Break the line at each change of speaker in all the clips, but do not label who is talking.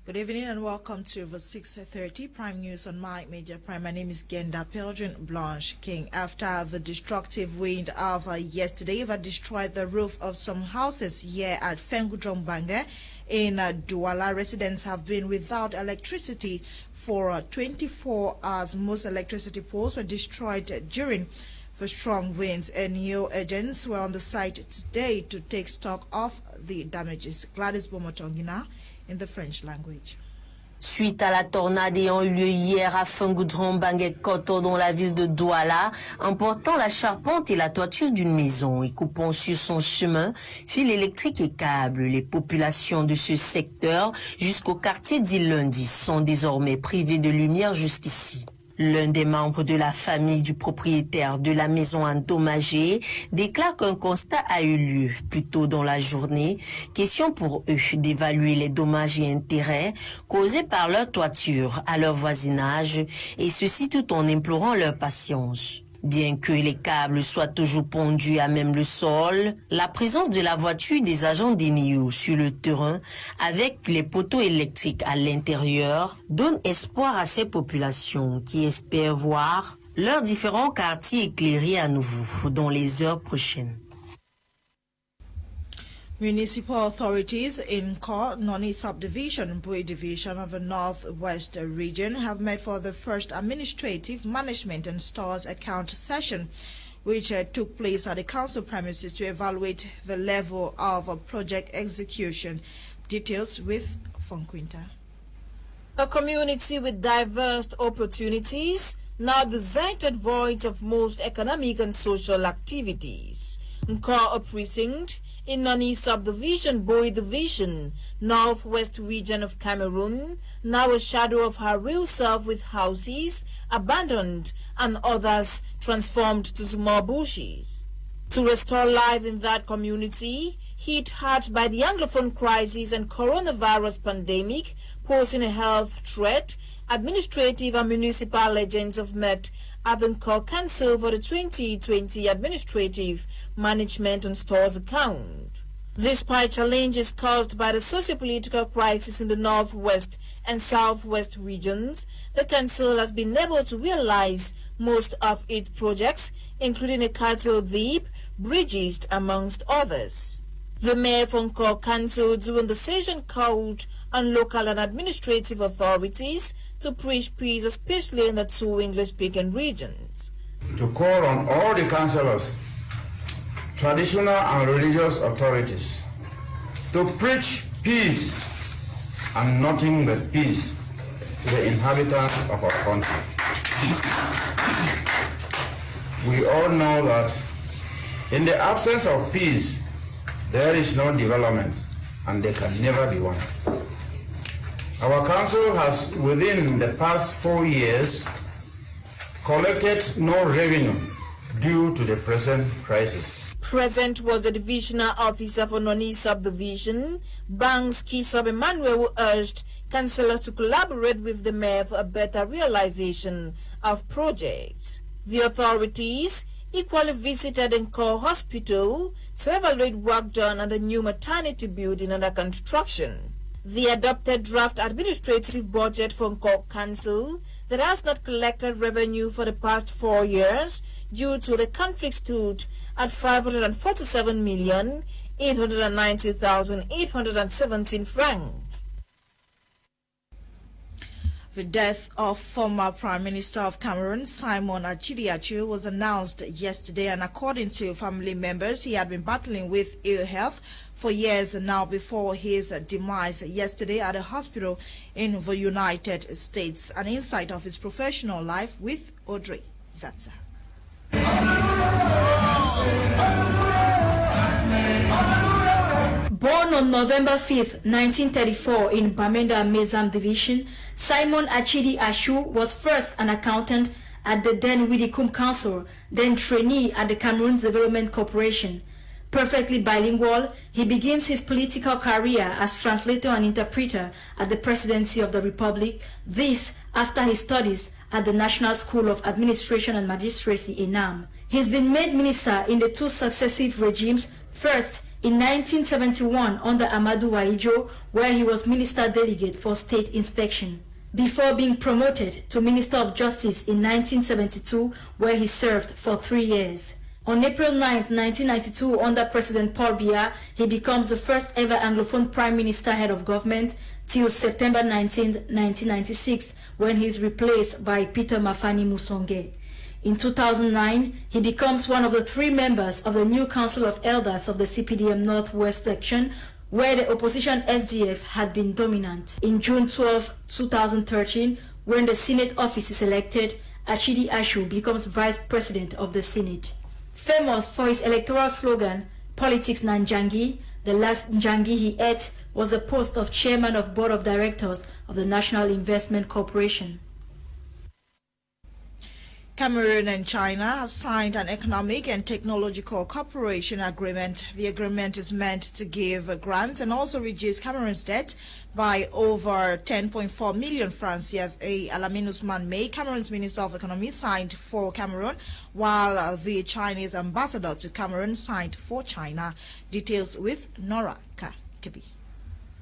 Good evening and welcome to the 6:30 Prime News on My Media Prime. My name is BLANCHE Peldrine Blanche King. After the destructive wind of yesterday that destroyed the roof of some houses here at Fengudrongbange in Douala, residents have been without electricity for 24 hours. Most electricity poles were destroyed during the strong winds, and new agents were on the site today to take stock of the damages. Gladys Bomotongina in the French language.
Suite à la tornade ayant eu lieu hier à Fengudrongbange Koto dans la ville de Douala, emportant la charpente et la toiture d'une maison et coupant sur son chemin fils électriques et câbles, les populations de ce secteur jusqu'au quartier d'Ilundi sont désormais privées de lumière jusqu'ici. L'un des membres de la famille du propriétaire de la maison endommagée déclare qu'un constat a eu lieu plus tôt dans la journée. Question pour eux d'évaluer les dommages et intérêts causés par leur toiture à leur voisinage, et ceci tout en implorant leur patience. Bien que les câbles soient toujours pondus à même le sol, la présence de la voiture des agents d'ENIO sur le terrain avec les poteaux électriques à l'intérieur donne espoir à ces populations qui espèrent voir leurs différents quartiers éclairés à nouveau dans les heures prochaines.
Municipal authorities in KUNEH subdivision, BABEY division of the Northwest region have met for the first administrative management and stores account session, which took place at the council premises to evaluate the level of project execution. Details with Fonquinta.
A community with diverse opportunities, now the deserted voids of most economic and social activities. Nkor precinct in KUNEH subdivision, BABEY division, Northwest region of Cameroon, now a shadow of her real self with houses abandoned and others transformed to small bushes. To restore life in that community, hit hard by the Anglophone crisis and coronavirus pandemic posing a health threat, administrative and municipal legends have met at the Nkor Council for the 2020 Administrative Management and Stores account. Despite challenges caused by the socio-political crisis in the Northwest and Southwest regions, the Council has been able to realize most of its projects, including a cattle deep, bridges, amongst others. The Mayor from Nkor Council during the session called on local and administrative authorities to preach peace, especially in the two English-speaking regions.
To call on all the councillors, traditional and religious authorities, to preach peace and nothing but peace to the inhabitants of our country. We all know that in the absence of peace, there is no development, and there can never be one. Our council has, within the past 4 years, collected no revenue due to the present crisis.
Present was the divisional officer for KUNEH subdivision, Banks Kisob Emmanuel, who urged councillors to collaborate with the mayor for a better realization of projects. The authorities equally visited Nkor Hospital to evaluate work done on the new maternity building under construction. The adopted draft administrative budget for Nkor Council that has not collected revenue for the past 4 years due to the conflict stood at 547,890,817 francs.
The death of former Prime Minister of Cameroon, Simon Atchidiachu, was announced yesterday, and according to family members, he had been battling with ill health for years now before his demise yesterday at a hospital in the United States. An insight of his professional life with Audrey Zatza.
Born on November 5, 1934 in Bamenda Mezam Division, Simon Atchidiachu was first an accountant at the then Widikum Council, then trainee at the Cameroon Development Corporation. Perfectly bilingual, he begins his political career as translator and interpreter at the Presidency of the Republic, this after his studies at the National School of Administration and Magistracy, ENAM. He's been made minister in the two successive regimes, first in 1971 under Amadou Waijo, where he was Minister Delegate for State Inspection, before being promoted to Minister of Justice in 1972, where he served for 3 years. On April 9, 1992, under President Paul Biya, he becomes the first ever Anglophone Prime Minister head of government till September 19, 1996, when he is replaced by Peter Mafani Musonge. In 2009, he becomes one of the 3 members of the new Council of Elders of the CPDM Northwest Section, where the opposition SDF had been dominant. In June 12, 2013, when the Senate office is elected, Achidi Ashu becomes Vice President of the Senate. Famous for his electoral slogan, Politics Nanjangi, the last Njangi he ate was the post of Chairman of Board of Directors of the National Investment Corporation.
Cameroon and China have signed an economic and technological cooperation agreement. The agreement is meant to give grants and also reduce Cameroon's debt by over 10.4 million francs CFA. Alamin Ousmane May, Cameroon's Minister of Economy, signed for Cameroon, while the Chinese ambassador to Cameroon signed for China. Details with Nora Kebi.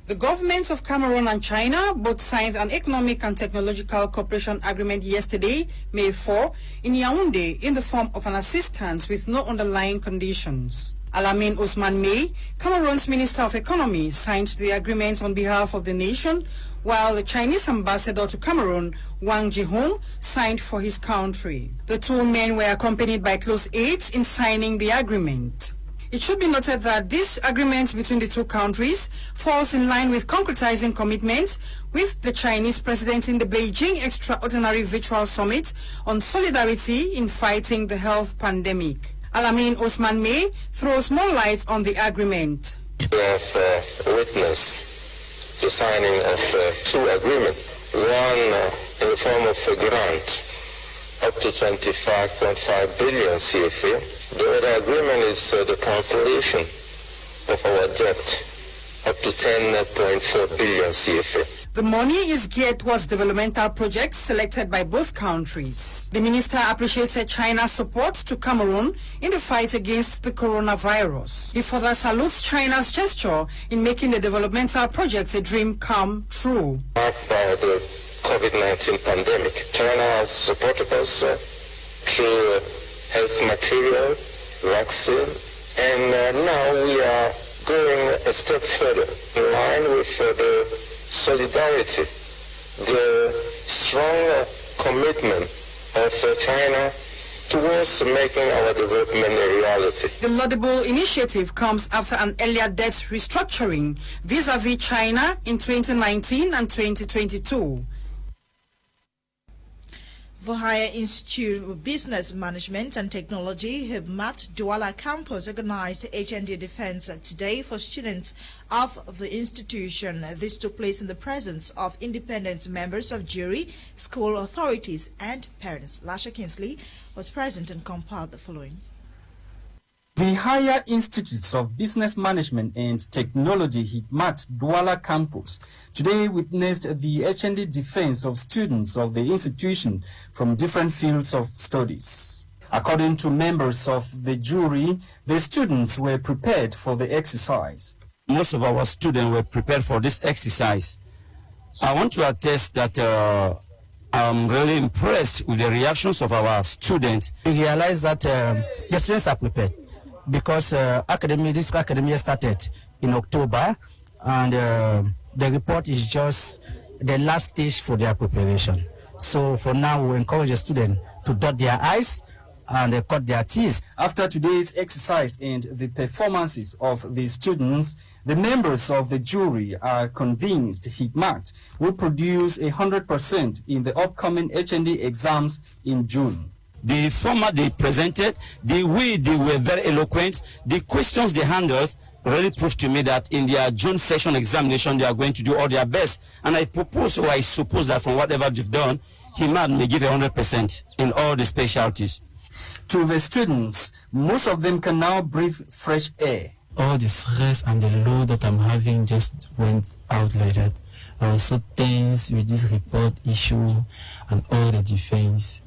The governments of Cameroon and China both signed an economic and technological cooperation agreement yesterday, May 4, in Yaoundé in the form of an assistance with no underlying conditions. Alamin Ousmane May, Cameroon's Minister of Economy, signed the agreement on behalf of the nation, while the Chinese ambassador to Cameroon, Wang Jihong, signed for his country. The 2 men were accompanied by close aides in signing the agreement. It should be noted that this agreement between the 2 countries falls in line with concretizing commitments with the Chinese president in the Beijing Extraordinary Virtual Summit on solidarity in fighting the health pandemic. Alamin Ousmane May throws more light on the agreement.
We have witnessed the signing of 2 agreements, one in the form of a grant up to 25.5 billion CFA. The other agreement is the cancellation of our debt up to 10.4 billion CFA.
The money is geared towards developmental projects selected by both countries. The minister appreciated China's support to Cameroon in the fight against the coronavirus. He further salutes China's gesture in making the developmental projects a dream come true.
Marked by the COVID-19 pandemic, China has supported us through health material, vaccine, and now we are going a step further in line with the solidarity, the strong commitment of China towards making our development a reality.
The laudable initiative comes after an earlier debt restructuring vis-à-vis China in 2019 and 2022.
Vohaya Institute of Business Management and Technology, HIBMAT, Douala Campus organized HND Defense today for students of the institution. This took place in the presence of independent members of jury, school authorities, and parents. Lasha Kinsley was present and compiled the following.
The Higher Institutes of Business Management and Technology, HIBMAT, Douala Campus, today witnessed the HND defense of students of the institution from different fields of studies. According to members of the jury, the students were prepared for the exercise.
Most of our students were prepared for this exercise. I want to attest that I'm really impressed with the reactions of our students.
We realize that the students are prepared, because this academic year started in October, and the report is just the last stage for their preparation. So for now, we encourage the students to dot their I's and cut their T's.
After today's exercise and the performances of the students, the members of the jury are convinced HIBMAT will produce 100% in the upcoming HND exams in June.
The format they presented, the way they were very eloquent, the questions they handled really proved to me that in their June session examination, they are going to do all their best. And I propose, or I suppose that from whatever they've done, HIBMAT may give 100% in all the specialties.
To the students, most of them can now breathe fresh air.
All the stress and the load that I'm having just went out like that. I was so tense with this report issue and all the defense.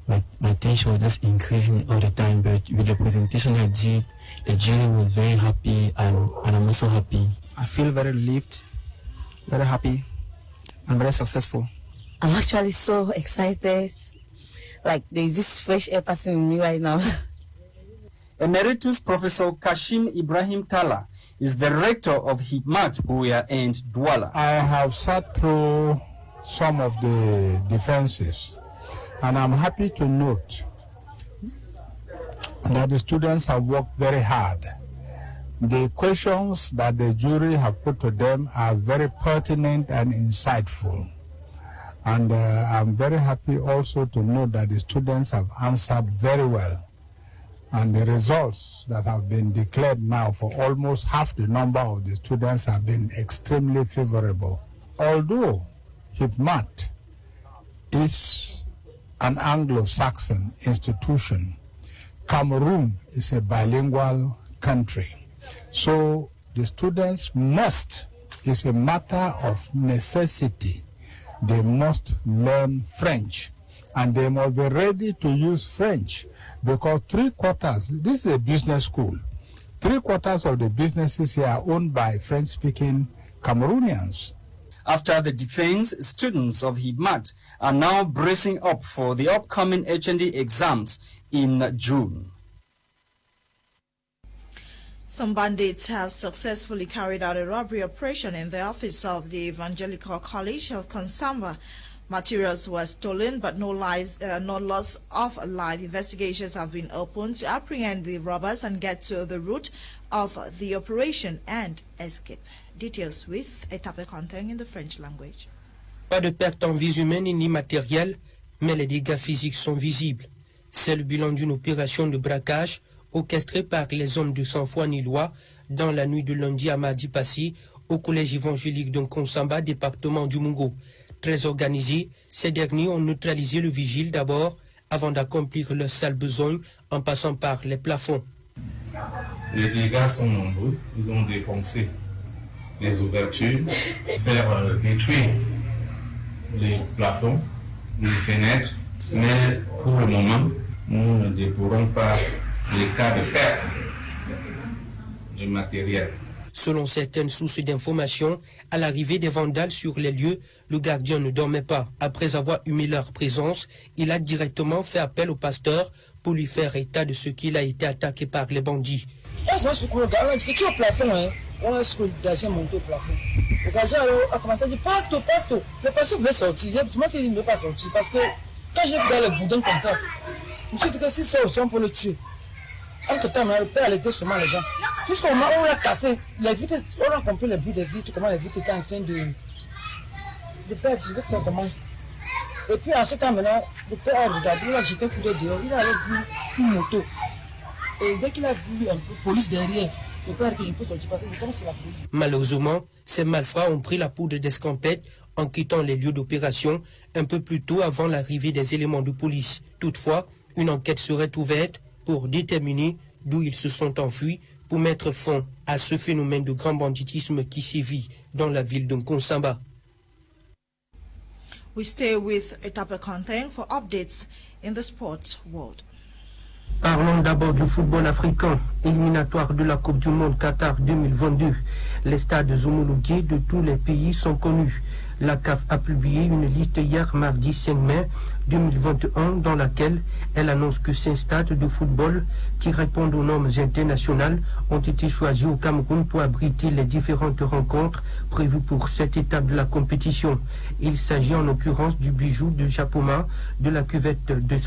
my tension was just increasing all the time. But with the presentation I did, the jury was very happy, and I'm also happy.
I feel very relieved, very happy, and very successful.
I'm actually so excited. Like there's this fresh air passing in me right now.
Emeritus Professor Kashim Ibrahim Tala is the rector of Hikmat Buya and Douala.
I have sat through some of the defenses, and I'm happy to note that the students have worked very hard. The questions that the jury have put to them are very pertinent and insightful. And I'm very happy also to note that the students have answered very well. And the results that have been declared now for almost half the number of the students have been extremely favorable. Although Hikmat is an Anglo-Saxon institution, Cameroon is a bilingual country. So the students must, it's a matter of necessity, they must learn French, and they must be ready to use French, because 3/4, this is a business school, 3/4 of the businesses here are owned by French-speaking Cameroonians.
After the defense, students of Hikmat are now bracing up for the upcoming HND exams in June.
Some bandits have successfully carried out a robbery operation in the office of the Evangelical College of Konsamba. Materials were stolen, but no loss of life. Investigations have been opened to apprehend the robbers and get to the root of the operation and escape. Details with Etape Content in the French language.
Pas de perte en vies humaines ni matérielles, mais les dégâts physiques sont visibles. C'est le bilan d'une opération de braquage orchestrée par les hommes de sang-froid nilois dans la nuit de lundi à mardi passé au collège évangélique de Konsamba, département du Mungo. Très organisés, ces derniers ont neutralisé le vigile d'abord avant d'accomplir leur sale besogne en passant par les plafonds.
Les dégâts sont nombreux. Ils ont défoncé les ouvertures, faire détruire les plafonds, les fenêtres, mais pour le moment, nous ne déplorons pas les cas de perte de matériel.
Selon certaines sources d'information, à l'arrivée des vandales sur les lieux, le gardien ne dormait pas. Après avoir humé leur présence, il a directement fait appel au pasteur pour lui faire état de ce qu'il a été attaqué par les bandits.
On a gardien monté au plafond. Le gardien a commencé à dire Pasto. Le pasteur voulait sortir. Il m'a dit qu'il ne veut pas sortir. Parce que quand j'ai vu dans le boudin comme ça, je me suis dit que si c'est au son pour le tuer. Entre-temps, le père allait seulement les gens. Jusqu'au moment où on a cassé les vitres, on a compris le but des vitres, comment les vitres étaient en train de faire dire que ça commence. Et puis en ce temps maintenant, le père a regardé, il a jeté un coup d'œil dehors, il avait vu une moto. Et dès qu'il a vu un peu de police derrière, le père a dit que je peux sortir parce que c'est comme si la police.
Malheureusement, ces malfrats ont pris la poudre d'escampette en quittant les lieux d'opération un peu plus tôt avant l'arrivée des éléments de police. Toutefois, une enquête serait ouverte pour déterminer d'où ils se sont enfuis pour mettre fin à ce phénomène de grand banditisme qui sévit dans la ville de Konsamba.
We stay with Etape Content for updates in the sports world.
Parlons d'abord du football africain, éliminatoire de la Coupe du Monde Qatar 2022. Les stades homologués de tous les pays sont connus. La CAF a publié une liste hier mardi 5 mai 2021 dans laquelle elle annonce que 5 stades de football qui répondent aux normes internationales ont été choisis au Cameroun pour abriter les différentes rencontres prévues pour cette étape de la compétition. Il s'agit en l'occurrence du bijou de Japoma, de la cuvette de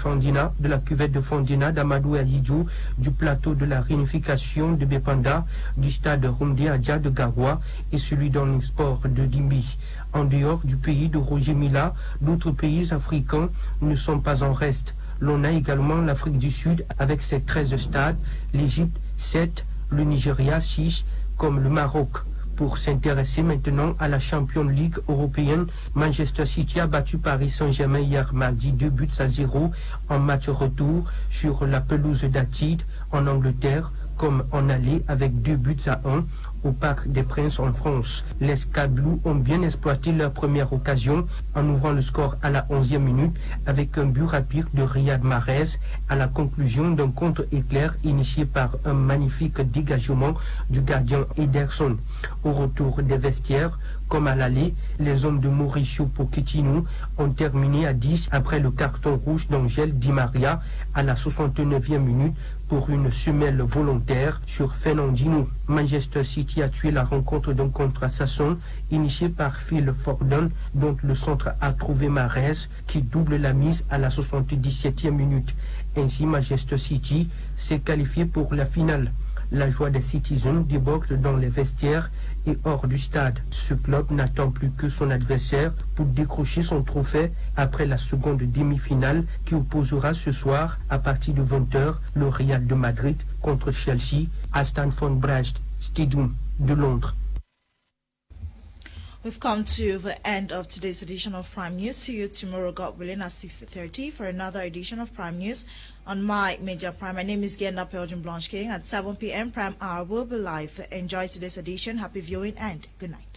Fondina d'Amadou Ayidjou, du plateau de la réunification de Bepanda, du stade Rumde Adja de Garoua et celui d'Omnisport de Dimbi. En dehors du pays de Roger Mila, d'autres pays africains ne sont pas en reste. L'on a également l'Afrique du Sud avec ses 13 stades, l'Égypte 7, le Nigeria 6, comme le Maroc. Pour s'intéresser maintenant à la Champions League européenne, Manchester City a battu Paris Saint-Germain hier mardi 2-0 en match retour sur la pelouse d'Atid en Angleterre, comme en aller avec 2-1 au Parc des Princes en France. Les Scabloux ont bien exploité leur première occasion en ouvrant le score à la 11e minute avec un but rapide de Riyad Mahrez à la conclusion d'un contre-éclair initié par un magnifique dégagement du gardien Ederson. Au retour des vestiaires, comme à l'aller, les hommes de Mauricio Pochettino ont terminé à 10 après le carton rouge d'Angel Di Maria à la 69e minute pour une semelle volontaire sur Fernandinho. Manchester City a tué la rencontre d'un contre-assassin initié par Phil Foden, dont le centre a trouvé Mahrez qui double la mise à la 77e minute. Ainsi, Manchester City s'est qualifié pour la finale. La joie des Citizens déborde dans les vestiaires et hors du stade. Ce club n'attend plus que son adversaire pour décrocher son trophée après la seconde demi-finale qui opposera ce soir à partir de 20h le Real de Madrid contre Chelsea à Stamford Bridge Stadium de Londres.
We've come to the end of today's edition of Prime News. See you tomorrow, God willing, at 6:30 for another edition of Prime News on My Media Prime. My name is Genda Pelgrim Blanche King. At 7 p.m. Prime Hour will be live. Enjoy today's edition. Happy viewing and good night.